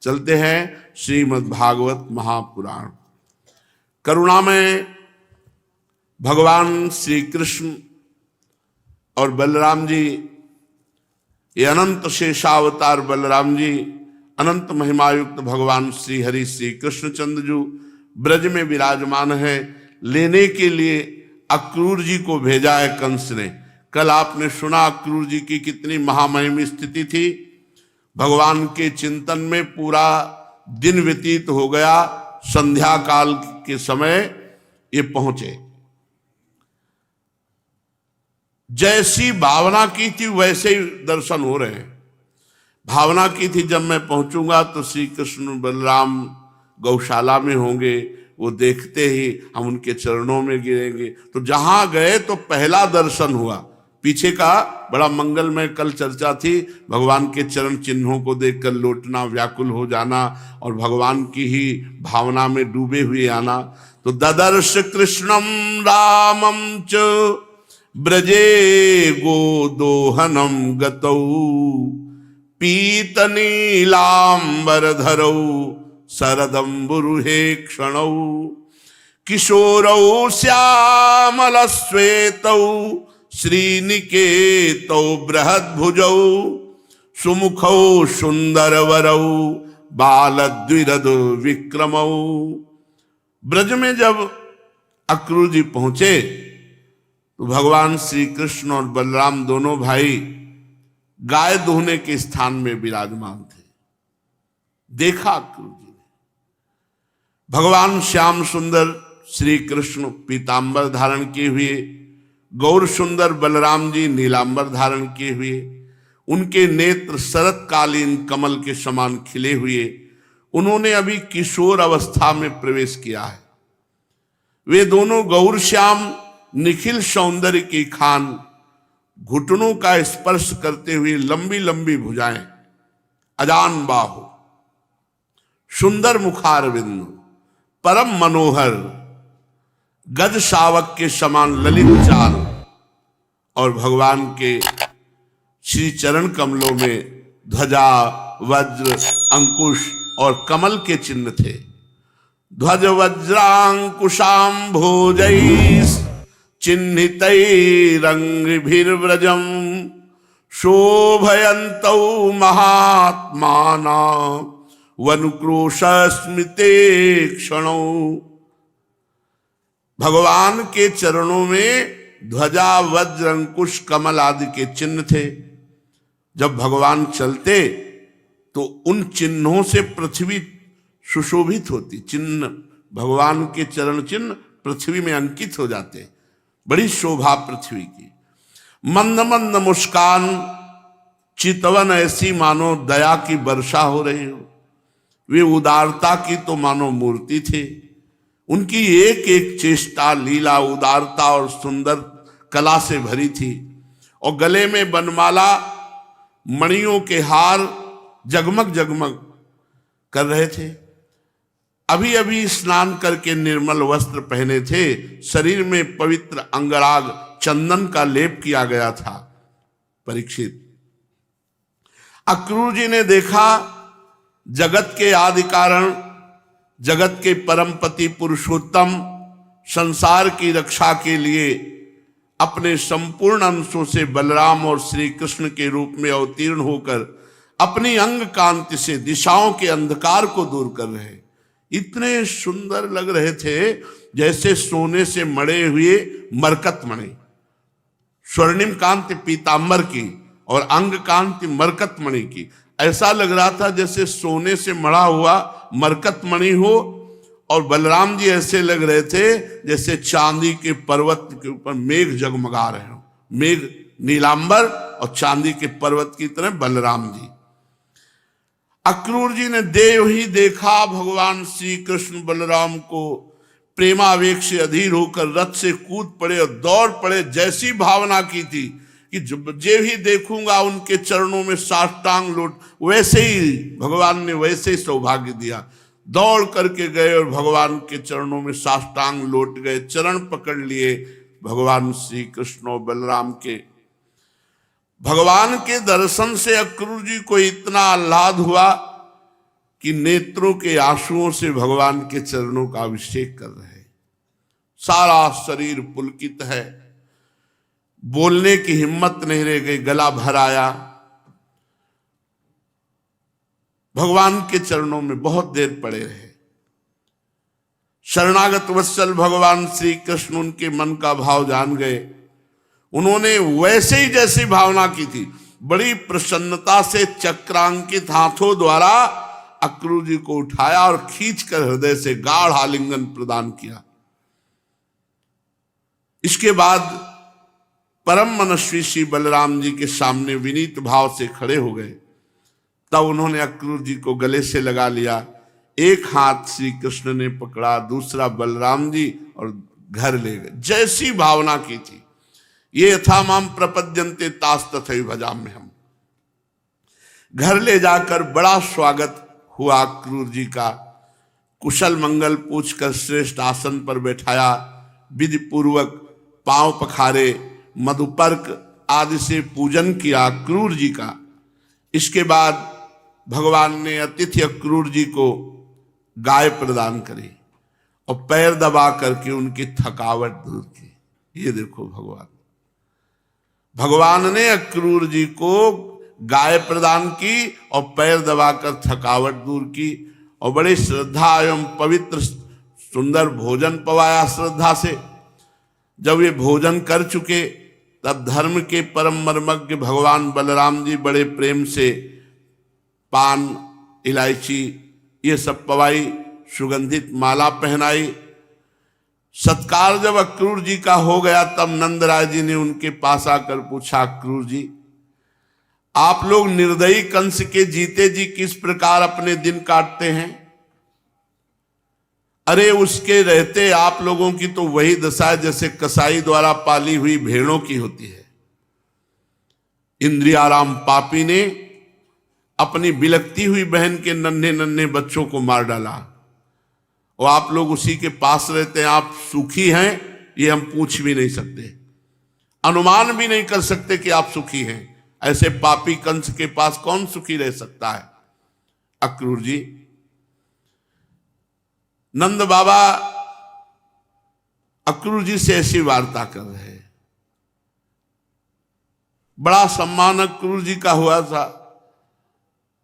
चलते हैं श्रीमद् भागवत महापुराण। करुणा में भगवान श्री कृष्ण और बलराम जी, ये अनंत शेषावतार बलराम जी, अनंत महिमायुक्त भगवान श्री हरि श्री कृष्णचंद्र जी ब्रज में विराजमान है। लेने के लिए अक्रूर जी को भेजा है कंस ने। कल आपने सुना अक्रूर जी की कितनी महामहिमी स्थिति थी। भगवान के चिंतन में पूरा दिन व्यतीत हो गया। संध्या काल के समय ये पहुंचे। जैसी भावना की थी वैसे ही दर्शन हो रहे हैं। भावना की थी जब मैं पहुंचूंगा तो श्री कृष्ण बलराम गौशाला में होंगे, वो देखते ही हम उनके चरणों में गिरेंगे। तो जहां गए तो पहला दर्शन हुआ। पीछे का बड़ा मंगलमय कल चर्चा थी, भगवान के चरण चिन्हों को देखकर लौटना, व्याकुल हो जाना और भगवान की ही भावना में डूबे हुए आना। तो ददर्श कृष्णम रामम च ब्रजे गोदोहनम गतौ पीत नीलांबर धरौ शरदंबुरुहे क्षणौ किशोरौ श्यामल श्वेतौ श्रीनिकेतौ बृहद्भुजौ सुमुखौ सुंदरवरौ बालद्विरद विक्रमौ। ब्रज में जब अक्रूर जी पहुंचे तो भगवान श्री कृष्ण और बलराम दोनों भाई गाय दुहने के स्थान में विराजमान थे। देखा अक्रूर जी ने भगवान श्याम सुंदर श्री कृष्ण पीतांबर धारण किए हुए, गौर सुंदर बलराम जी नीलांबर धारण किए हुए, उनके नेत्र शरतकालीन कमल के समान खिले हुए। उन्होंने अभी किशोर अवस्था में प्रवेश किया है। वे दोनों गौर श्याम निखिल सौंदर्य की खान, घुटनों का स्पर्श करते हुए लंबी लंबी भुजाएं, अजान बाहु, सुंदर मुखारविंद, परम मनोहर, गज शावक के समान ललित चाल और भगवान के श्री चरण कमलों में ध्वजा, वज्र, अंकुश और कमल के चिन्ह थे। ध्वज वज्रांकुशाम भोजैस् चिन्हितैरंघ्रिभिर्व्रजं शोभयन्तौ महात्माना वनुक्रोशस्मिते क्षणौ। भगवान के चरणों में ध्वजा, वज्र, अंकुश, कमल आदि के चिन्ह थे। जब भगवान चलते तो उन चिन्हों से पृथ्वी सुशोभित होती। चिन्ह, भगवान के चरण चिन्ह पृथ्वी में अंकित हो जाते। बड़ी शोभा पृथ्वी की। मंद मंद मुस्कान, चितवन ऐसी मानो दया की वर्षा हो रही हो। वे उदारता की तो मानो मूर्ति थे। उनकी एक एक चेष्टा, लीला, उदारता और सुंदर कला से भरी थी। और गले में बनमाला, मणियों के हार जगमग जगमग कर रहे थे। अभी अभी स्नान करके निर्मल वस्त्र पहने थे। शरीर में पवित्र अंगराग चंदन का लेप किया गया था। परीक्षित, अक्रूर जी ने देखा जगत के आदि कारण, जगत के परमपति पुरुषोत्तम संसार की रक्षा के लिए अपने संपूर्ण अंशों से बलराम और श्री कृष्ण के रूप में अवतीर्ण होकर अपनी अंग कांति से दिशाओं के अंधकार को दूर कर रहे। इतने सुंदर लग रहे थे जैसे सोने से मढ़े हुए मरकत मणि, स्वर्णिम कांति पीतांबर की और अंग कांति मरकत मणि की। ऐसा लग रहा था जैसे सोने से मढ़ा हुआ मरकत मणि हो। और बलराम जी ऐसे लग रहे थे जैसे चांदी के पर्वत के ऊपर मेघ जगमगा रहे हो। मेघ नीलांबर और चांदी के पर्वत की तरह बलराम जी। अक्रूर जी ने देव ही देखा भगवान श्री कृष्ण बलराम को। प्रेमावेग से अधीर होकर रथ से कूद पड़े और दौड़ पड़े। जैसी भावना की थी कि जे ही देखूंगा उनके चरणों में साष्टांग लौट, वैसे ही भगवान ने वैसे ही सौभाग्य दिया। दौड़ करके गए और भगवान के चरणों में साष्टांग लौट गए, चरण पकड़ लिए भगवान श्री कृष्ण और बलराम के। भगवान के दर्शन से अक्रूर जी को इतना आह्लाद हुआ कि नेत्रों के आंसुओं से भगवान के चरणों का अभिषेक कर रहे हैं। सारा शरीर पुलकित है, बोलने की हिम्मत नहीं रह गई, गला भर आया। भगवान के चरणों में बहुत देर पड़े रहे। शरणागत वत्सल भगवान श्री कृष्ण उनके मन का भाव जान गए। उन्होंने वैसे ही जैसी भावना की थी, बड़ी प्रसन्नता से चक्रांकित हाथों द्वारा अक्रूर जी को उठाया और खींचकर हृदय से गाढ़ आलिंगन प्रदान किया। इसके बाद परम मनस्वी श्री बलराम जी के सामने विनीत भाव से खड़े हो गए। तब उन्होंने अक्रूर जी को गले से लगा लिया। एक हाथ श्री कृष्ण ने पकड़ा, दूसरा बलराम जी, और घर ले गए। जैसी भावना की थी, ये यथा माम प्रपद्यन्ते तास तथैव भजाम्यहम्। हम घर ले जाकर बड़ा स्वागत हुआ अक्रूर जी का। कुशल मंगल पूछकर श्रेष्ठ आसन पर बैठाया, विधि पूर्वक पांव पखारे, मधुपर्क आदि से पूजन किया अक्रूर जी का। इसके बाद भगवान ने अतिथि अक्रूर जी को गाय प्रदान करी और पैर दबा करके उनकी थकावट दूर की। ये देखो, भगवान ने अक्रूर जी को गाय प्रदान की और पैर दबाकर थकावट दूर की, और बड़े श्रद्धा एवं पवित्र सुंदर भोजन पवाया श्रद्धा से। जब ये भोजन कर चुके, तब धर्म के परम मर्मज्ञ भगवान बलराम जी बड़े प्रेम से पान, इलायची ये सब पवाई, सुगंधित माला पहनाई। सत्कार जब अक्रूर जी का हो गया, तब नंदराय जी ने उनके पास आकर पूछा, अक्रूर जी, आप लोग निर्दयी कंस के जीते जी किस प्रकार अपने दिन काटते हैं? अरे उसके रहते आप लोगों की तो वही दशा है जैसे कसाई द्वारा पाली हुई भेड़ों की होती है। इंद्रियाराम पापी ने अपनी बिलकती हुई बहन के नन्हे नन्हे बच्चों को मार डाला, और आप लोग उसी के पास रहते हैं। आप सुखी हैं ये हम पूछ भी नहीं सकते, अनुमान भी नहीं कर सकते कि आप सुखी हैं। ऐसे पापी कंस के पास कौन सुखी रह सकता है? अक्रूर जी, नंद बाबा अक्रूर जी से ऐसी वार्ता कर रहे हैं। बड़ा सम्मान अक्रूर जी का हुआ था।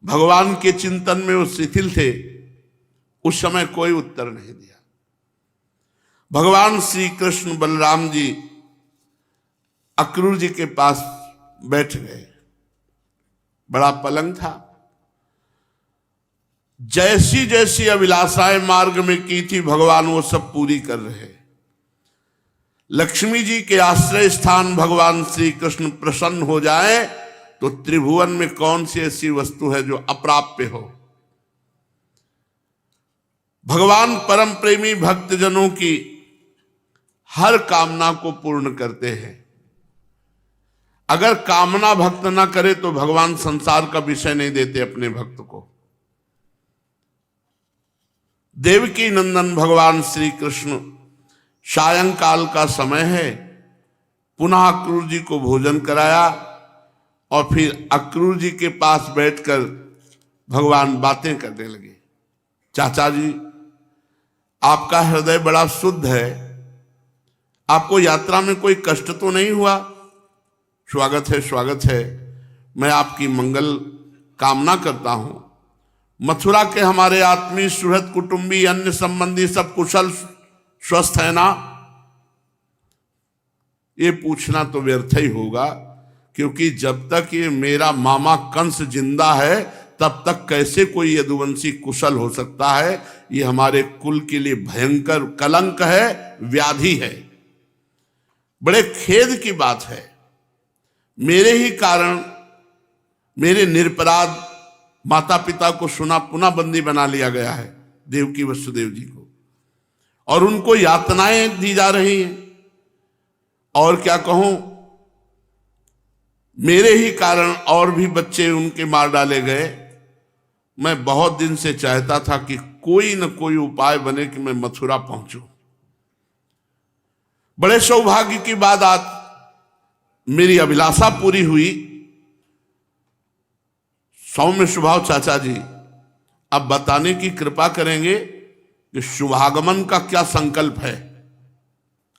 भगवान के चिंतन में वो शिथिल थे। उस समय कोई उत्तर नहीं दिया। भगवान श्री कृष्ण बलराम जी अक्रूर जी के पास बैठ गए। बड़ा पलंग था। जैसी जैसी अभिलाषाएं मार्ग में की थी, भगवान वो सब पूरी कर रहे। लक्ष्मी जी के आश्रय स्थान भगवान श्री कृष्ण प्रसन्न हो जाए तो त्रिभुवन में कौन सी ऐसी वस्तु है जो अप्राप्य हो? भगवान परम प्रेमी भक्तजनों की हर कामना को पूर्ण करते हैं। अगर कामना भक्त ना करे तो भगवान संसार का विषय नहीं देते अपने भक्त को। देवकी नंदन भगवान श्री कृष्ण, सायंकाल का समय है, पुनः अक्रूर जी को भोजन कराया और फिर अक्रूर जी के पास बैठकर भगवान बातें करने लगे। चाचा जी, आपका हृदय बड़ा शुद्ध है, आपको यात्रा में कोई कष्ट तो नहीं हुआ? स्वागत है, स्वागत है। मैं आपकी मंगल कामना करता हूं। मथुरा के हमारे आत्मीय, सुहृद, कुटुंबी, अन्य संबंधी सब कुशल स्वस्थ है ना? ये पूछना तो व्यर्थ ही होगा, क्योंकि जब तक ये मेरा मामा कंस जिंदा है तब तक कैसे कोई यदुवंशी कुशल हो सकता है? ये हमारे कुल के लिए भयंकर कलंक है, व्याधि है। बड़े खेद की बात है, मेरे ही कारण मेरे निरपराध माता पिता को सुना पुनः बंदी बना लिया गया है, देवकी वसुदेव जी को, और उनको यातनाएं दी जा रही हैं। और क्या कहूं, मेरे ही कारण और भी बच्चे उनके मार डाले गए। मैं बहुत दिन से चाहता था कि कोई न कोई उपाय बने कि मैं मथुरा पहुंचूं। बड़े सौभाग्य की बात, आज मेरी अभिलाषा पूरी हुई। सौम्य स्वभाव चाचा जी, अब बताने की कृपा करेंगे कि शुभागमन का क्या संकल्प है,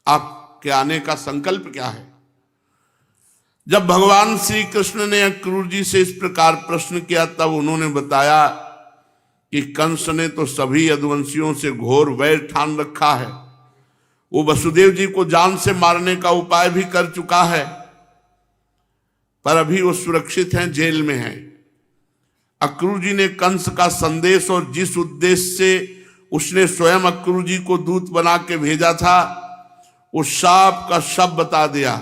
आपके आने का संकल्प क्या है। जब भगवान श्री कृष्ण ने अक्रूर जी से इस प्रकार प्रश्न किया तब उन्होंने बताया कि कंस ने तो सभी यदुवंशियों से घोर वैर ठान रखा है। वो वसुदेव जी को जान से मारने का उपाय भी कर चुका है, पर अभी वो सुरक्षित हैं, जेल में हैं। अक्रूर जी ने कंस का संदेश और जिस उद्देश्य से उसने स्वयं अक्रूर जी को दूत बना के भेजा था, वो सब का सब बता दिया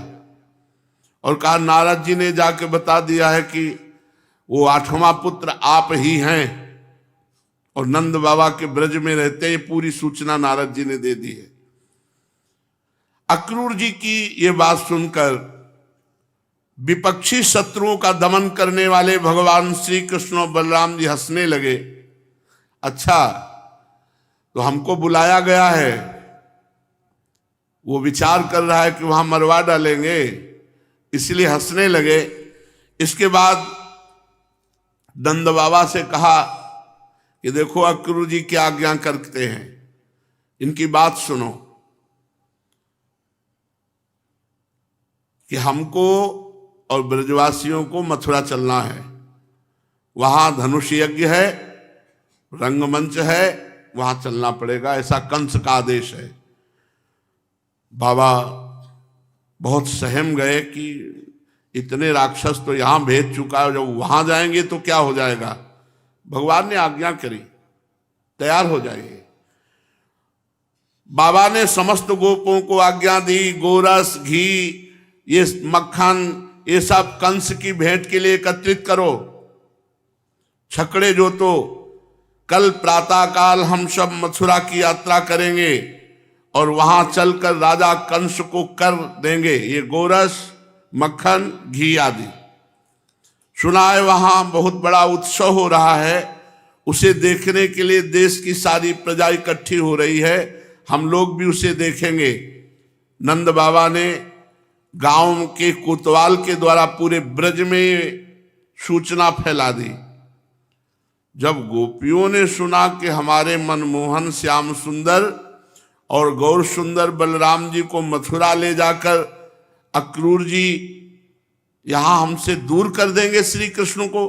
और कहा नारद जी ने जाके बता दिया है कि वो 8वां पुत्र आप ही हैं और नंद बाबा के ब्रज में रहते, ये पूरी सूचना नारद जी ने दे दी है। अक्रूर जी की ये बात सुनकर विपक्षी शत्रुओं का दमन करने वाले भगवान श्री कृष्ण और बलराम जी हंसने लगे। अच्छा, तो हमको बुलाया गया है, वो विचार कर रहा है कि वहां मरवा डालेंगे, इसलिए हंसने लगे। इसके बाद नंद बाबा से कहा कि देखो अक्रूर जी क्या आज्ञा करते हैं, इनकी बात सुनो कि हमको और ब्रजवासियों को मथुरा चलना है, वहां धनुष यज्ञ है, रंगमंच है, वहां चलना पड़ेगा, ऐसा कंस का आदेश है। बाबा बहुत सहम गए कि इतने राक्षस तो यहां भेज चुका है, जब वहां जाएंगे तो क्या हो जाएगा। भगवान ने आज्ञा करी, तैयार हो जाइए। बाबा ने समस्त गोपों को आज्ञा दी, गोरस, घी, ये मक्खन, ये सब कंस की भेंट के लिए एकत्रित करो। छकड़े जो तो कल प्रातः काल हम सब मथुरा की यात्रा करेंगे और वहां चलकर राजा कंस को कर देंगे ये गोरस, मक्खन, घी आदि। सुना है वहां बहुत बड़ा उत्सव हो रहा है, उसे देखने के लिए देश की सारी प्रजा इकट्ठी हो रही है, हम लोग भी उसे देखेंगे। नंद बाबा ने गांव के कोतवाल के द्वारा पूरे ब्रज में सूचना फैला दी। जब गोपियों ने सुना कि हमारे मनमोहन श्याम सुंदर और गौर सुंदर बलराम जी को मथुरा ले जाकर अक्रूर जी यहां हमसे दूर कर देंगे श्री कृष्ण को,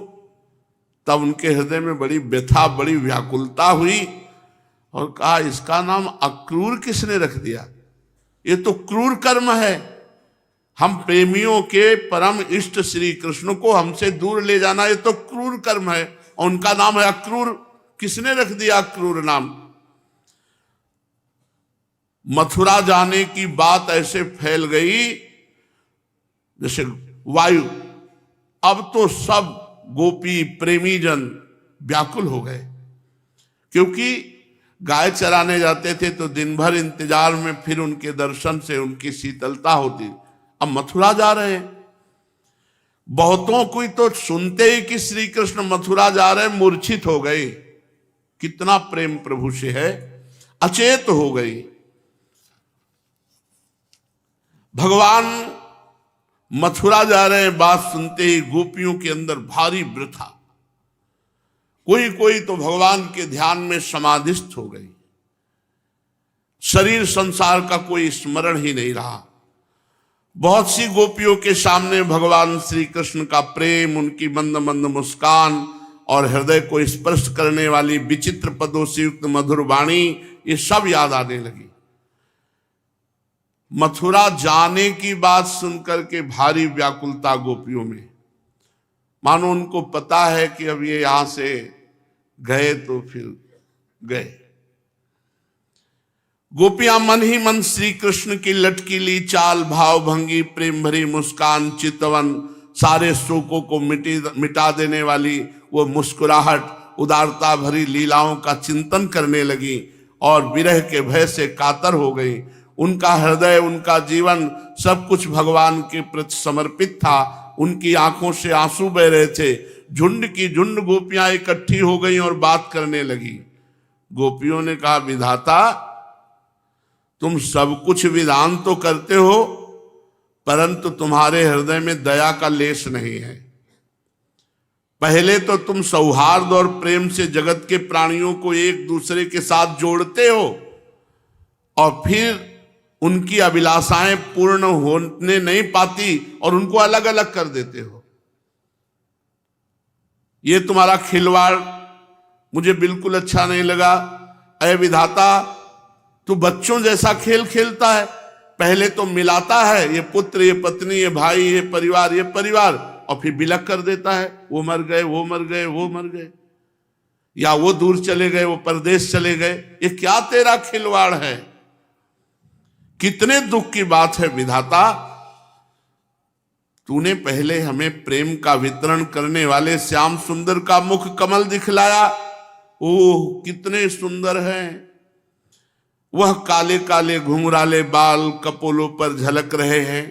तब उनके हृदय में बड़ी व्यथा, बड़ी व्याकुलता हुई और कहा इसका नाम अक्रूर किसने रख दिया, ये तो क्रूर कर्म है। हम प्रेमियों के परम इष्ट श्री कृष्ण को हमसे दूर ले जाना, ये तो क्रूर कर्म है, और उनका नाम है अक्रूर। किसने रख दिया अक्रूर नाम। मथुरा जाने की बात ऐसे फैल गई जैसे वायु। अब तो सब गोपी प्रेमी जन व्याकुल हो गए, क्योंकि गाय चराने जाते थे तो दिन भर इंतजार में, फिर उनके दर्शन से उनकी शीतलता होती। अब मथुरा जा रहे हैं, बहुतों को तो सुनते ही कि श्री कृष्ण मथुरा जा रहे मूर्छित हो गए। कितना प्रेम प्रभु से है, अचेत हो गई। भगवान मथुरा जा रहे हैं, बात सुनते ही गोपियों के अंदर भारी वृथा, कोई कोई तो भगवान के ध्यान में समाधिस्थ हो गई। शरीर संसार का कोई स्मरण ही नहीं रहा। बहुत सी गोपियों के सामने भगवान श्री कृष्ण का प्रेम, उनकी मंद मंद मुस्कान और हृदय को स्पर्श करने वाली विचित्र पदों से युक्त मधुर वाणी, ये सब याद आने लगी। मथुरा जाने की बात सुनकर के भारी व्याकुलता गोपियों में, मानो उनको पता है कि अब ये यहां से गए तो फिर गए। गोपियां मन ही मन श्री कृष्ण की लटकीली चाल, भाव भंगी, प्रेम भरी मुस्कान, चितवन, सारे शोकों को मिटा देने वाली वो मुस्कुराहट, उदारता भरी लीलाओं का चिंतन करने लगी और विरह के भय से कातर हो गई। उनका हृदय, उनका जीवन सब कुछ भगवान के प्रति समर्पित था। उनकी आंखों से आंसू बह रहे थे। झुंड की झुंड गोपियां इकट्ठी हो गई और बात करने लगी। गोपियों ने कहा, विधाता तुम सब कुछ विधान तो करते हो, परंतु तुम्हारे हृदय में दया का लेश नहीं है। पहले तो तुम सौहार्द और प्रेम से जगत के प्राणियों को एक दूसरे के साथ जोड़ते हो और फिर उनकी अभिलाषाएं पूर्ण होने नहीं पाती और उनको अलग अलग कर देते हो। ये तुम्हारा खिलवाड़ मुझे बिल्कुल अच्छा नहीं लगा। ऐ विधाता, तू बच्चों जैसा खेल खेलता है। पहले तो मिलाता है, ये पुत्र, ये पत्नी, ये भाई, ये परिवार, और फिर विलग कर देता है। वो मर गए, वो मर गए, वो मर गए, या वो दूर चले गए, वो परदेश चले गए। ये क्या तेरा खिलवाड़ है? कितने दुख की बात है विधाता। तूने पहले हमें प्रेम का वितरण करने वाले श्याम सुंदर का मुख कमल दिखलाया। ओह, कितने सुंदर हैं। वह काले काले घुंघराले बाल कपोलों पर झलक रहे हैं।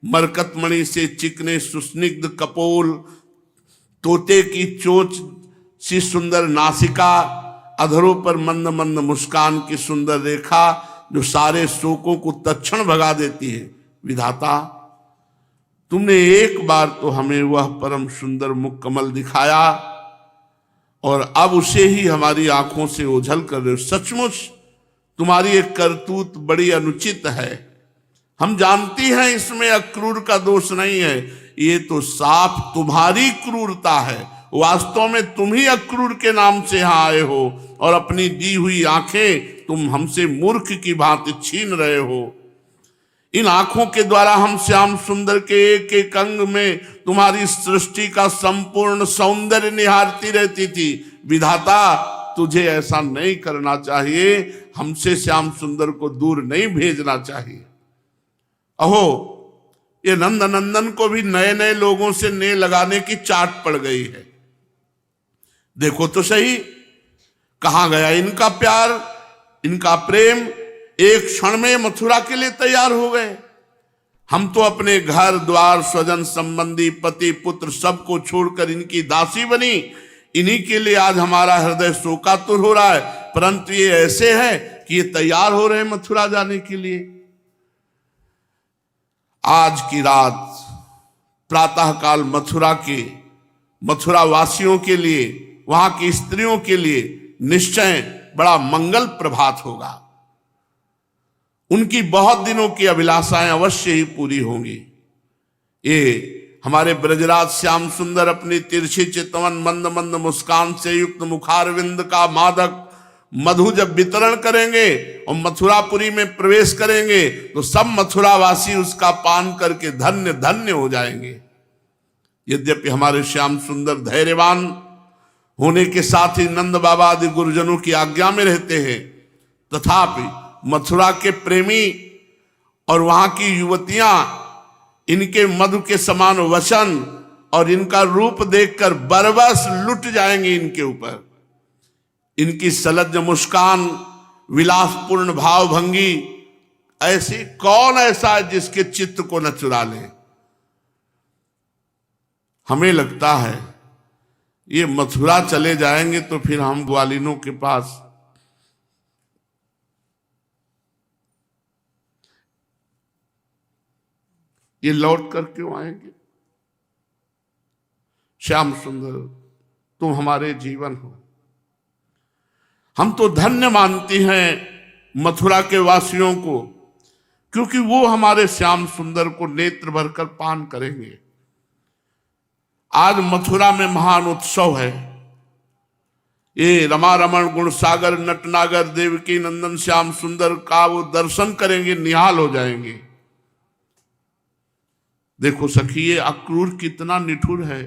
मरकतमणि से चिकने सुस्निग्ध कपोल, तोते की चोंच सी सुंदर नासिका, अधरों पर मंद मंद मुस्कान की सुंदर रेखा जो सारे शोकों को तत्क्षण भगा देती है। विधाता, तुमने एक बार तो हमें वह परम सुंदर मुख कमल दिखाया और अब उसे ही हमारी आंखों से ओझल कर रहे हो। सचमुच तुम्हारी एक करतूत बड़ी अनुचित है। हम जानती हैं इसमें अक्रूर का दोष नहीं है, ये तो साफ तुम्हारी क्रूरता है। वास्तव में तुम ही अक्रूर के नाम से यहां आए हो और अपनी दी हुई आंखें तुम हमसे मूर्ख की भांति छीन रहे हो। इन आंखों के द्वारा हम श्याम सुंदर के एक एक अंग में तुम्हारी सृष्टि का संपूर्ण सौंदर्य निहारती रहती थी। विधाता, तुझे ऐसा नहीं करना चाहिए। हमसे श्याम सुंदर को दूर नहीं भेजना चाहिए। अहो, ये नंद नंदन को भी नए नए लोगों से ने लगाने की चाट पड़ गई है। देखो तो सही, कहां गया इनका प्यार, इनका प्रेम। एक क्षण में मथुरा के लिए तैयार हो गए। हम तो अपने घर द्वार, स्वजन संबंधी, पति पुत्र सबको छोड़कर इनकी दासी बनी। इन्हीं के लिए आज हमारा हृदय शोकातुर हो रहा है, परंतु ये ऐसे है कि ये तैयार हो रहे हैं मथुरा जाने के लिए। आज की रात प्रातःकाल मथुरा वासियों के लिए, वहां की स्त्रियों के लिए निश्चय बड़ा मंगल प्रभात होगा। उनकी बहुत दिनों की अभिलाषाएं अवश्य ही पूरी होंगी। ये हमारे ब्रजराज श्याम सुंदर अपनी तिरछी चितवन मंद मंद मुस्कान से युक्त मुखारविंद का मादक मधु जब वितरण करेंगे और मथुरापुरी में प्रवेश करेंगे तो सब मथुरावासी उसका पान करके धन्य धन्य हो जाएंगे। यद्यपि हमारे श्याम सुंदर धैर्यवान होने के साथ ही नंद बाबा आदि गुरुजनों की आज्ञा में रहते हैं, तथापि मथुरा के प्रेमी और वहां की युवतियां इनके मधु के समान वचन और इनका रूप देखकर बरबस लुट जाएंगे इनके ऊपर। इनकी सलज्ज मुस्कान, विलासपूर्ण भावभंगी, ऐसी कौन ऐसा है जिसके चित्त को न चुरा ले। हमें लगता है ये मथुरा चले जाएंगे तो फिर हम ग्वालिनों के पास ये लौट कर क्यों आएंगे? श्याम सुंदर, तुम हमारे जीवन हो। हम तो धन्य मानती हैं मथुरा के वासियों को, क्योंकि वो हमारे श्याम सुंदर को नेत्र भरकर पान करेंगे। आज मथुरा में महान उत्सव है। ये रमा रमण गुण सागर नटनागर देवकी नंदन श्याम सुंदर का वो दर्शन करेंगे, निहाल हो जाएंगे। देखो सखी, ये अक्रूर कितना निठुर है।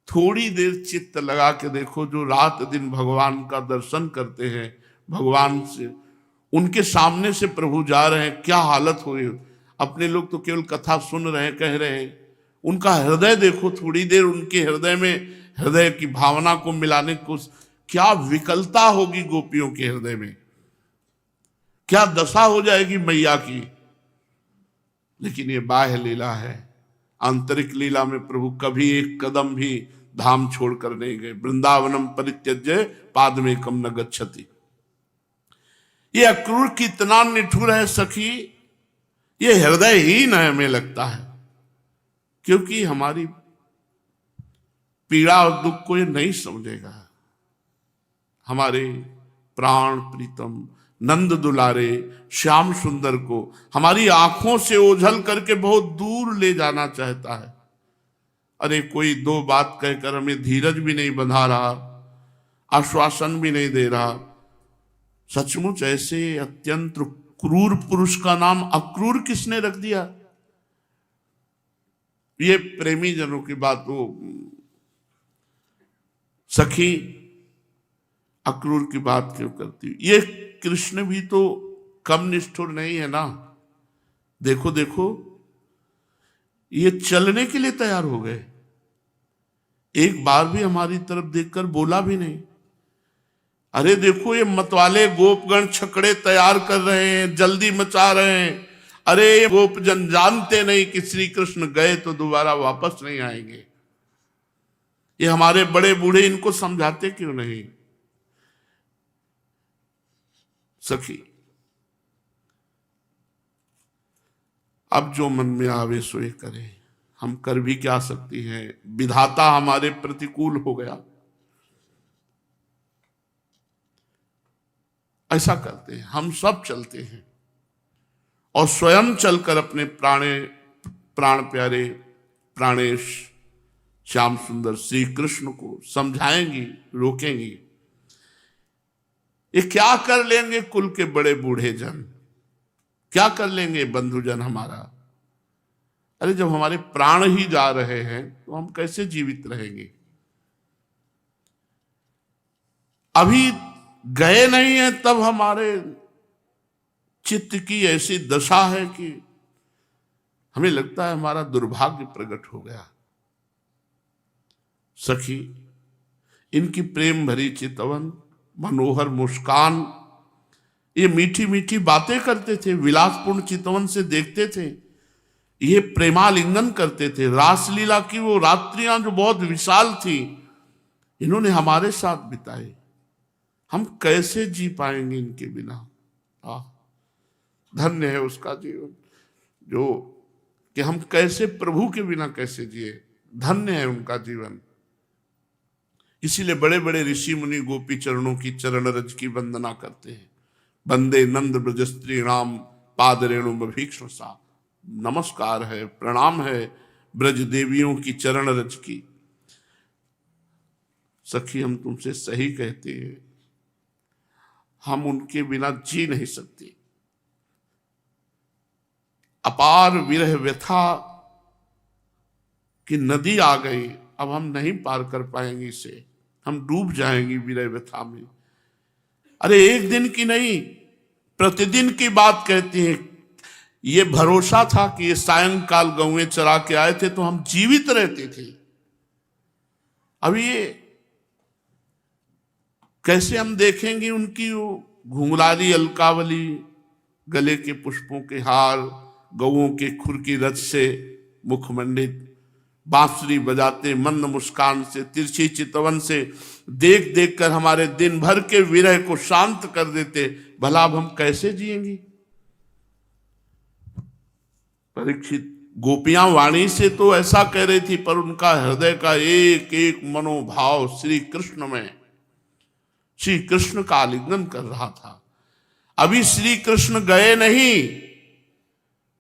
थोड़ी देर चित्त लगा के देखो, जो रात दिन भगवान का दर्शन करते हैं, भगवान से उनके सामने से प्रभु जा रहे हैं, क्या हालत हुई। अपने लोग तो केवल कथा सुन रहे हैं, कह रहे हैं। उनका हृदय देखो, थोड़ी देर उनके हृदय में हृदय की भावना को मिलाने को, क्या विकलता होगी गोपियों के हृदय में, क्या दशा हो जाएगी मैया की। लेकिन ये बाह्य लीला है। आंतरिक लीला में प्रभु कभी एक कदम भी धाम छोड़कर नहीं गए। वृंदावनम परित्यज्य पादमेकम न गच्छति। ये अक्रूर कितना निठुर है सखी, ये हृदयहीन है हमें लगता है। क्योंकि हमारी पीड़ा और दुख को ये नहीं समझेगा। हमारे प्राण प्रीतम नंद दुलारे श्याम सुंदर को हमारी आंखों से ओझल करके बहुत दूर ले जाना चाहता है। अरे कोई दो बात कहकर हमें धीरज भी नहीं बंधा रहा, आश्वासन भी नहीं दे रहा। सचमुच ऐसे अत्यंत क्रूर पुरुष का नाम अक्रूर किसने रख दिया? ये प्रेमी जनों की बात हो। सखी अक्रूर की बात क्यों करती? ये कृष्ण भी तो कम निष्ठुर नहीं है ना। देखो देखो, ये चलने के लिए तैयार हो गए, एक बार भी हमारी तरफ देखकर बोला भी नहीं। अरे देखो, ये मतवाले गोपगण छकड़े तैयार कर रहे हैं, जल्दी मचा रहे हैं। अरे ये गोपजन जानते नहीं कि श्री कृष्ण गए तो दोबारा वापस नहीं आएंगे। ये हमारे बड़े बूढ़े इनको समझाते क्यों नहीं? सखी, अब जो मन में आवे सो ये करें, हम कर भी क्या सकती हैं? विधाता हमारे प्रतिकूल हो गया। ऐसा करते हैं, हम सब चलते हैं और स्वयं चलकर अपने प्राण प्यारे प्राणेश श्याम सुंदर श्री कृष्ण को समझाएंगी, रोकेंगी। ये क्या कर लेंगे कुल के बड़े बूढ़े जन? क्या कर लेंगे बंधुजन हमारा? अरे जब हमारे प्राण ही जा रहे हैं तो हम कैसे जीवित रहेंगे? अभी गए नहीं है तब हमारे चित्त की ऐसी दशा है कि हमें लगता है हमारा दुर्भाग्य प्रकट हो गया। सखी, इनकी प्रेम भरी चितवन, मनोहर मुस्कान, ये मीठी मीठी बातें करते थे, विलासपूर्ण चितवन से देखते थे, ये प्रेमालिंगन करते थे। रासलीला की वो रात्रियां जो बहुत विशाल थी, इन्होंने हमारे साथ बिताई। हम कैसे जी पाएंगे इनके बिना? धन्य है उसका जीवन जो कि हम कैसे प्रभु के बिना कैसे जिए। धन्य है उनका जीवन। इसीलिए बड़े बड़े ऋषि मुनि गोपी चरणों की चरण रज की वंदना करते हैं। वंदे नंद ब्रज स्त्री राम पाद रेणु भीक्ष्ण सा। नमस्कार है, प्रणाम है ब्रज देवियों की चरण रज की। सखी, हम तुमसे सही कहते हैं, हम उनके बिना जी नहीं सकते। अपार विरह व्यथा की नदी आ गई, अब हम नहीं पार कर पाएंगे इसे, हम डूब जाएंगे विरह व्यथा में। अरे एक दिन की नहीं, प्रतिदिन की बात कहती है। ये भरोसा था कि ये सायंकाल गौएं चरा के आए थे तो हम जीवित रहते थे। अब ये कैसे हम देखेंगे उनकी वो घुंघराली अलकावली, गले के पुष्पों के हार, गौओं के खुर की रज से मुखमंडित, बांसुरी बजाते मंद मुस्कान से, तिरछी चितवन से देख देख कर हमारे दिन भर के विरह को शांत कर देते। भला अब हम कैसे जिएंगे? परीक्षित गोपियां वाणी से तो ऐसा कह रही थी, पर उनका हृदय का एक एक मनोभाव श्री कृष्ण में, श्री कृष्ण का आलिंगन कर रहा था। अभी श्री कृष्ण गए नहीं,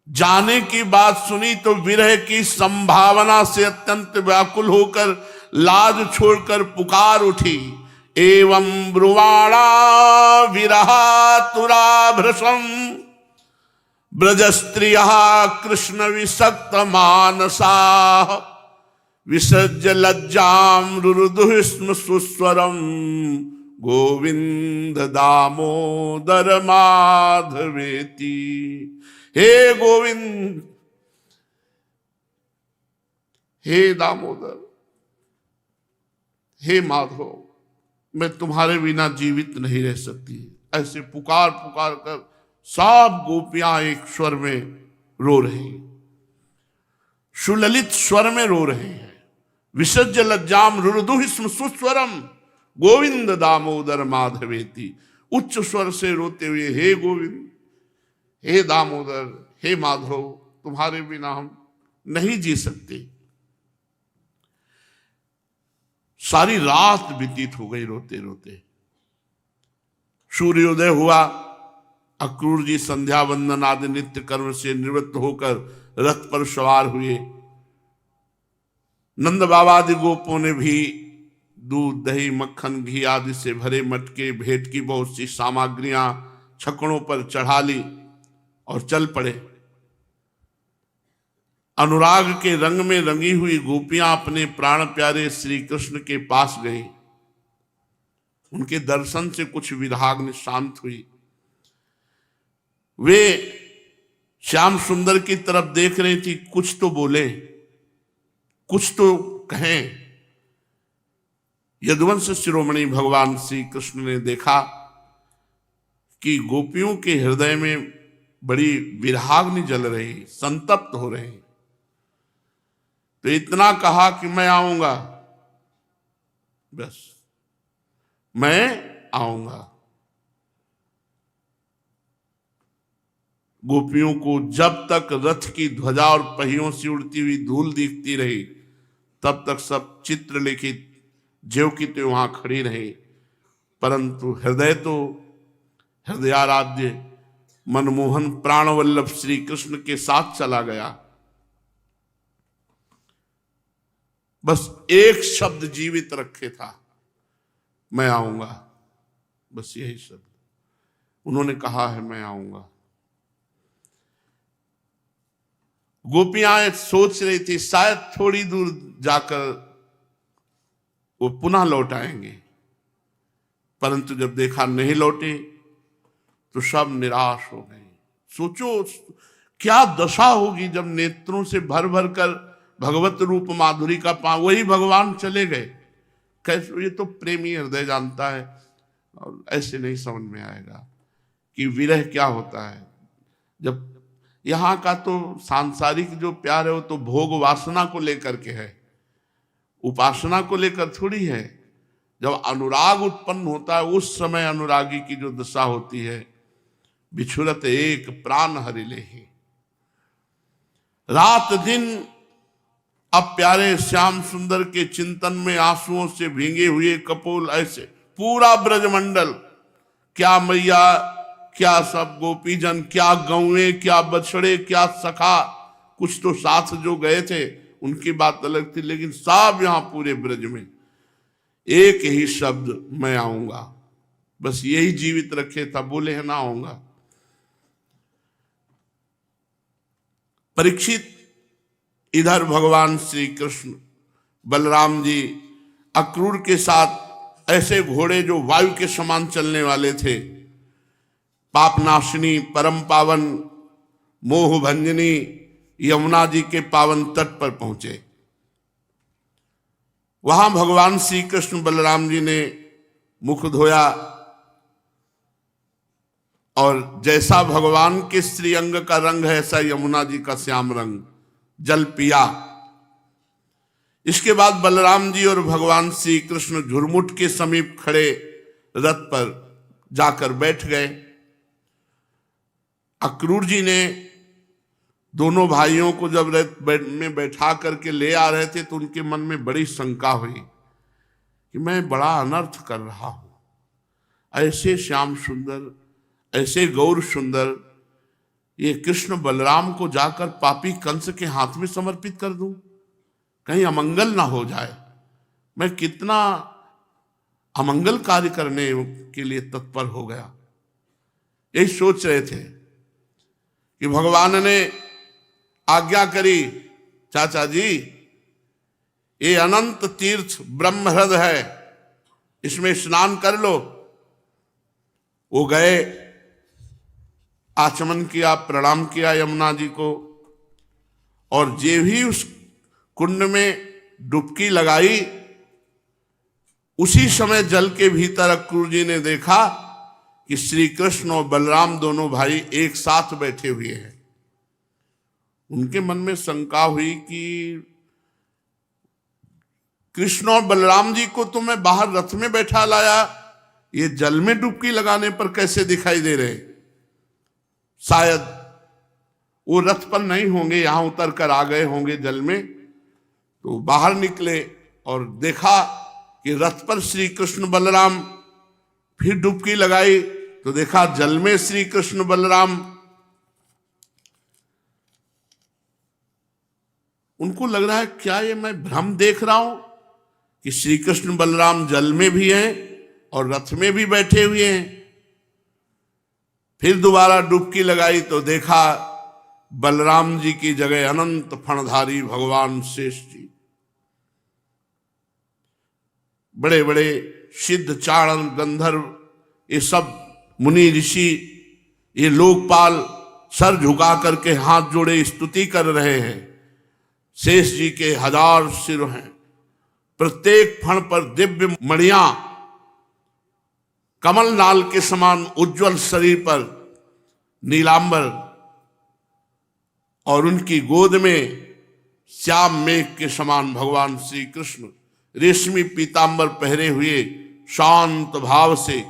जाने की बात सुनी तो विरह की संभावना से अत्यंत व्याकुल होकर लाज छोड़कर पुकार उठी। एवं ब्रुवाणा विरहातुरा भृशम ब्रजस्त्रियः कृष्ण विसक्त मानसा विसर्ज लज्जाम रुरुदुः स्म सुस्वरम गोविंद दामोदर माधवेति। हे गोविंद, हे दामोदर, हे माधव, मैं तुम्हारे बिना जीवित नहीं रह सकती। ऐसे पुकार पुकार कर सब गोपियां एक स्वर में रो रही, सुललित स्वर में रो रहे हैं। विसर्ज लज्जाम रुरुदुः स्म सुस्वरम गोविंद दामोदर माधवेति। उच्च स्वर से रोते हुए, हे गोविंद, हे दामोदर, हे माधव, तुम्हारे बिना हम नहीं जी सकते। सारी रात व्यतीत हो गई रोते रोते। सूर्योदय हुआ, अक्रूर जी संध्या वंदन आदि नित्य कर्म से निवृत्त होकर रथ पर सवार हुए। नंद बाबा आदि गोपों ने भी दूध दही मक्खन घी आदि से भरे मटके भेंट की बहुत सी सामग्रियां छकड़ों पर चढ़ा ली और चल पड़े। अनुराग के रंग में रंगी हुई गोपियां अपने प्राण प्यारे श्री कृष्ण के पास गई। उनके दर्शन से कुछ विराग शांत हुई। वे श्याम सुंदर की तरफ देख रही थी, कुछ तो बोले, कुछ तो कहें। यदुवंश शिरोमणि भगवान श्री कृष्ण ने देखा कि गोपियों के हृदय में बड़ी विराग्नि जल रही, संतप्त हो रहे, तो इतना कहा कि मैं आऊंगा, बस मैं आऊंगा। गोपियों को जब तक रथ की ध्वजा और पहियों से उड़ती हुई धूल दिखती रही, तब तक सब चित्रलिखित ज्यों की त्यों वहां खड़ी रही, परंतु हृदय तो हृदयाराध्य मनमोहन प्राणवल्लभ श्री कृष्ण के साथ चला गया। बस एक शब्द जीवित रखे था, मैं आऊंगा, बस यही शब्द उन्होंने कहा है, मैं आऊंगा। गोपियां सोच रही थी शायद थोड़ी दूर जाकर वो पुनः लौट आएंगे, परंतु जब देखा नहीं लौटे तो सब निराश हो गए। सोचो क्या दशा होगी जब नेत्रों से भर भर कर भगवत रूप माधुरी का वही भगवान चले गए। कैसे, ये तो प्रेमी हृदय जानता है, और ऐसे नहीं समझ में आएगा कि विरह क्या होता है। जब यहाँ का तो सांसारिक जो प्यार है वो तो भोग वासना को लेकर के है, उपासना को लेकर थोड़ी है। जब अनुराग उत्पन्न होता है उस समय अनुरागी की जो दशा होती है, बिछुरत एक प्राण हरिले ही। रात दिन अब प्यारे श्याम सुंदर के चिंतन में आंसुओं से भींगे हुए कपोल, ऐसे पूरा ब्रजमंडल, क्या मैया, क्या सब गोपीजन, क्या गौएं, क्या बछड़े, क्या सखा, कुछ तो साथ जो गए थे उनकी बात अलग थी, लेकिन सब यहां पूरे ब्रज में एक ही शब्द, मैं आऊंगा, बस यही जीवित रखे था। बोले है ना आऊंगा। परीक्षित इधर भगवान श्री कृष्ण बलराम जी अक्रूर के साथ ऐसे घोड़े जो वायु के समान चलने वाले थे, पापनाशिनी परम पावन मोह भंजनी यमुना जी के पावन तट पर पहुंचे। वहां भगवान श्री कृष्ण बलराम जी ने मुख धोया और जैसा भगवान के श्रीअंग का रंग है ऐसा यमुना जी का श्याम रंग, जल पिया। इसके बाद बलराम जी और भगवान श्री कृष्ण झुरमुट के समीप खड़े रथ पर जाकर बैठ गए। अक्रूर जी ने दोनों भाइयों को जब रथ में बैठा करके ले आ रहे थे तो उनके मन में बड़ी शंका हुई कि मैं बड़ा अनर्थ कर रहा हूं। ऐसे श्याम सुंदर, ऐसे गौर सुंदर, ये कृष्ण बलराम को जाकर पापी कंस के हाथ में समर्पित कर दूं, कहीं अमंगल ना हो जाए। मैं कितना अमंगल कार्य करने के लिए तत्पर हो गया। यही सोच रहे थे कि भगवान ने आज्ञा करी, चाचा जी ये अनंत तीर्थ ब्रह्महृद है, इसमें स्नान कर लो। वो गए, आचमन किया, प्रणाम किया यमुना जी को, और जे भी उस कुंड में डुबकी लगाई, उसी समय जल के भीतर अक्रूर जी ने देखा कि श्री कृष्ण और बलराम दोनों भाई एक साथ बैठे हुए हैं। उनके मन में शंका हुई कि कृष्ण और बलराम जी को तो मैं बाहर रथ में बैठा लाया, ये जल में डुबकी लगाने पर कैसे दिखाई दे रहे? शायद वो रथ पर नहीं होंगे, यहां उतर कर आ गए होंगे जल में। तो बाहर निकले और देखा कि रथ पर श्री कृष्ण बलराम, फिर डुबकी लगाई तो देखा जल में श्री कृष्ण बलराम। उनको लग रहा है क्या ये मैं भ्रम देख रहा हूं कि श्री कृष्ण बलराम जल में भी हैं और रथ में भी बैठे हुए हैं। फिर दोबारा डुबकी लगाई तो देखा बलराम जी की जगह अनंत फणधारी भगवान शेष जी। बड़े बड़े सिद्ध चारण गंधर्व ये सब मुनि ऋषि, ये लोकपाल सर झुका करके हाथ जोड़े स्तुति कर रहे हैं। शेष जी के 1000 सिर हैं, प्रत्येक फण पर दिव्य मणियां, कमल नाल के समान उज्जवल शरीर पर नीलांबर, और उनकी गोद में श्याम मेघ के समान भगवान श्री कृष्ण रेशमी पीतांबर पहरे हुए शांत भाव से,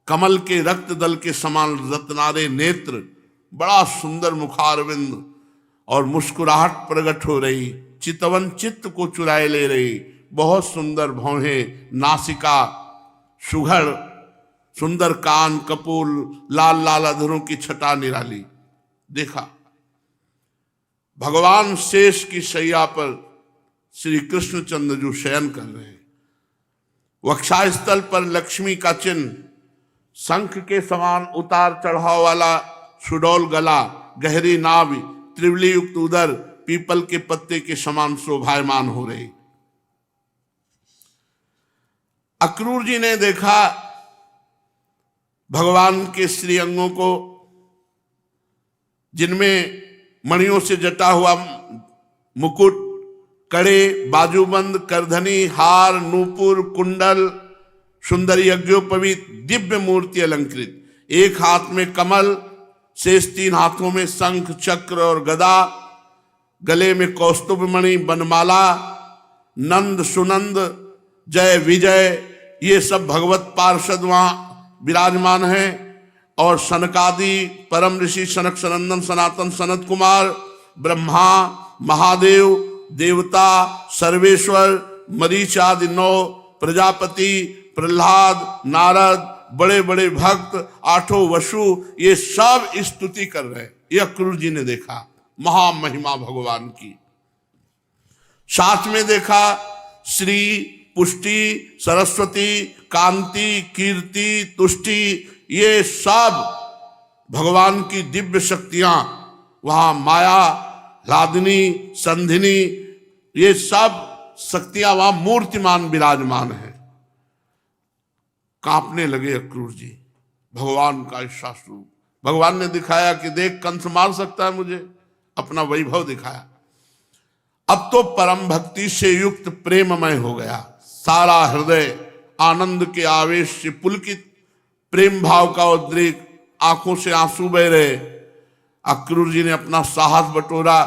कमल के रक्त दल के समान रत्नारे नेत्र, बड़ा सुंदर मुखारविंद और मुस्कुराहट प्रकट हो रही, चितवन चित्त को चुराए ले रही, बहुत सुंदर भौहें, नासिका सुघड़, सुंदर कान, कपूल, लाल लाल अधरों की छटा निराली। देखा भगवान शेष की शैया पर श्री कृष्णचंद्र जो शयन कर रहे हैं, वक्षास्थल पर लक्ष्मी का चिन्ह, शंख के समान उतार चढ़ाव वाला सुडौल गला, गहरी नाभि, त्रिवली युक्त उदर, पीपल के पत्ते के समान शोभायमान हो रही। अक्रूर जी ने देखा भगवान के श्री अंगों को, जिनमें मणियों से जटा हुआ मुकुट, कड़े, बाजूबंद, करधनी, हार, नूपुर, कुंडल, सुंदर यज्ञोपवीत दिव्य मूर्ति अलंकृत, एक हाथ में कमल, शेष 3 हाथों में शंख, चक्र और गदा, गले में कौस्तुभ मणि, बनमाला, नंद, सुनंद, जय विजय, ये सब भगवत पार्षद वहां विराजमान हैं। और सनकादि परम ऋषि सनक सनंदन सनातन सनत कुमार, ब्रह्मा, महादेव, देवता, सर्वेश्वर, मरीच आदि 9, प्रजापति, प्रहलाद, नारद, बड़े बड़े भक्त, 8 वसु, ये सब स्तुति कर रहे हैं। ये अक्रूर जी ने देखा महामहिमा भगवान की। साथ में देखा श्री, पुष्टि, सरस्वती, कांति, कीर्ति, तुष्टि, ये सब भगवान की दिव्य शक्तियां, वहां माया, लादिनी, संधिनी, ये सब शक्तियां वहां मूर्तिमान विराजमान है। कांपने लगे अक्रूर जी, भगवान का ऐसा स्वरूप। भगवान ने दिखाया कि देख कंस मार सकता है मुझे, अपना वैभव दिखाया। अब तो परम भक्ति से युक्त प्रेममय हो गया, सारा हृदय आनंद के आवेश से पुलकित, प्रेम भाव का उद्रेक, आंखों से आंसू बह रहे। अक्रूर जी ने अपना साहस बटोरा।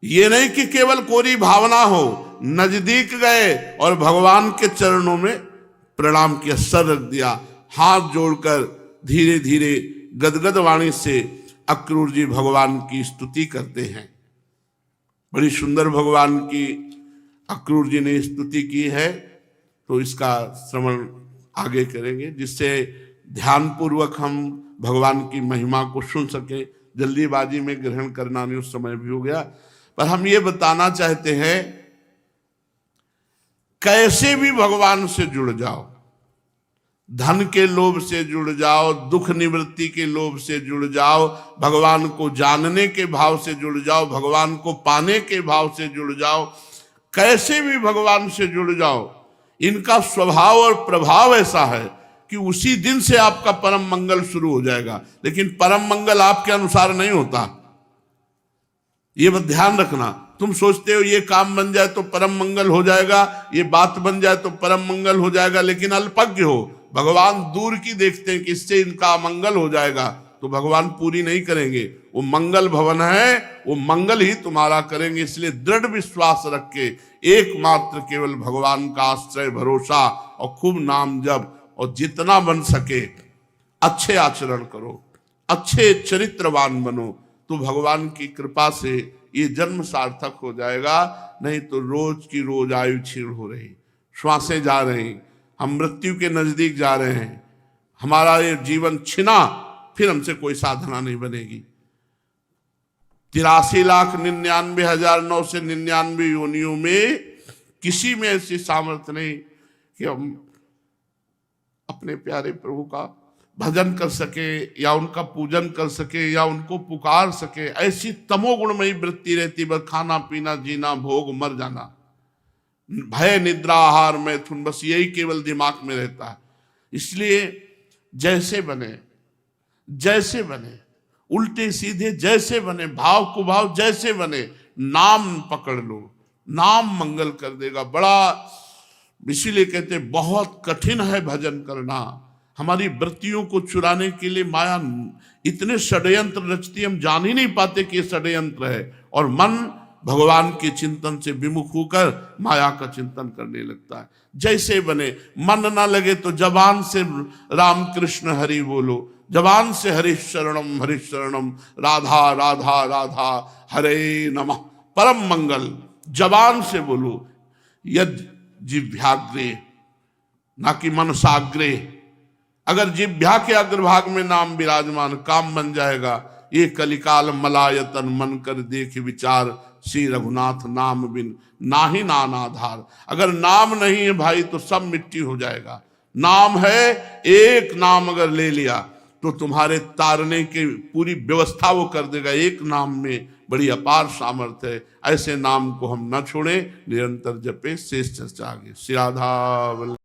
ये नहीं कि केवल कोरी भावना हो, नजदीक गए और भगवान के चरणों में प्रणाम किया, सर रख दिया, हाथ जोड़कर धीरे धीरे गदगद वाणी से अक्रूर जी भगवान की स्तुति करते हैं। बड़ी सुंदर भगवान की अक्रूर जी ने स्तुति की है, तो इसका श्रवण आगे करेंगे, जिससे ध्यानपूर्वक हम भगवान की महिमा को सुन सके। जल्दीबाजी में ग्रहण करना नहीं, उस समय भी हो गया, पर हम ये बताना चाहते हैं कैसे भी भगवान से जुड़ जाओ, धन के लोभ से जुड़ जाओ, दुख निवृत्ति के लोभ से जुड़ जाओ, भगवान को जानने के भाव से जुड़ जाओ, भगवान को पाने के भाव से जुड़ जाओ, कैसे भी भगवान से जुड़ जाओ, इनका स्वभाव और प्रभाव ऐसा है कि उसी दिन से आपका परम मंगल शुरू हो जाएगा। लेकिन परम मंगल आपके अनुसार नहीं होता, ये बात ध्यान रखना। तुम सोचते हो ये काम बन जाए तो परम मंगल हो जाएगा, ये बात बन जाए तो परम मंगल हो जाएगा, लेकिन अल्पज्ञ हो। भगवान दूर की देखते हैं कि इससे इनका मंगल हो जाएगा, तो भगवान पूरी नहीं करेंगे। वो मंगल भवन है, वो मंगल ही तुम्हारा करेंगे। इसलिए दृढ़ विश्वास रख के एकमात्र केवल भगवान का आश्रय भरोसा और खूब नाम जप, और जितना बन सके अच्छे आचरण करो, अच्छे चरित्रवान बनो, तो भगवान की कृपा से ये जन्म सार्थक हो जाएगा। नहीं तो रोज की रोज आयु क्षीण हो रही, श्वासें जा रही, हम मृत्यु के नजदीक जा रहे हैं, हमारा ये जीवन छिना, फिर हमसे कोई साधना नहीं बनेगी। 83,99,999 योनियों में किसी में ऐसी सामर्थ्य नहीं कि हम अपने प्यारे प्रभु का भजन कर सके या उनका पूजन कर सके या उनको पुकार सके। ऐसी तमोगुणमयी वृत्ति रहती, बस खाना पीना जीना भोग मर जाना, भय निद्रा आहार मैथुन, बस यही केवल दिमाग में रहता है। इसलिए जैसे बने उल्टे सीधे जैसे बने, भाव कुभाव जैसे बने, नाम पकड़ लो, नाम मंगल कर देगा। बड़ा इसीलिए कहते बहुत कठिन है भजन करना। हमारी वृत्तियों को चुराने के लिए माया इतने षड्यंत्र रचती, हम जान ही नहीं पाते कि ये षड्यंत्र है, और मन भगवान के चिंतन से विमुख होकर माया का चिंतन करने लगता है। जैसे बने, मन ना लगे तो जबान से राम कृष्ण हरि बोलो, जबान से हरिशरणम राधा राधा राधा हरे नमः, परम मंगल जबान से बोलो। यद जिह्वाग्रे, ना कि मनसाग्रे। अगर जिह्वा के अग्रभाग में नाम विराजमान, काम बन जाएगा। ये कलिकाल मलायतन मन कर देख विचार, श्री रघुनाथ नाम बिन नाही नान आधार। अगर नाम नहीं है भाई तो सब मिट्टी हो जाएगा। नाम है, एक नाम अगर ले लिया तो तुम्हारे तारने की पूरी व्यवस्था वो कर देगा। एक नाम में बड़ी अपार सामर्थ्य है। ऐसे नाम को हम न छोड़ें, निरंतर जपे। शेष चर्चा आगे। श्री राधा।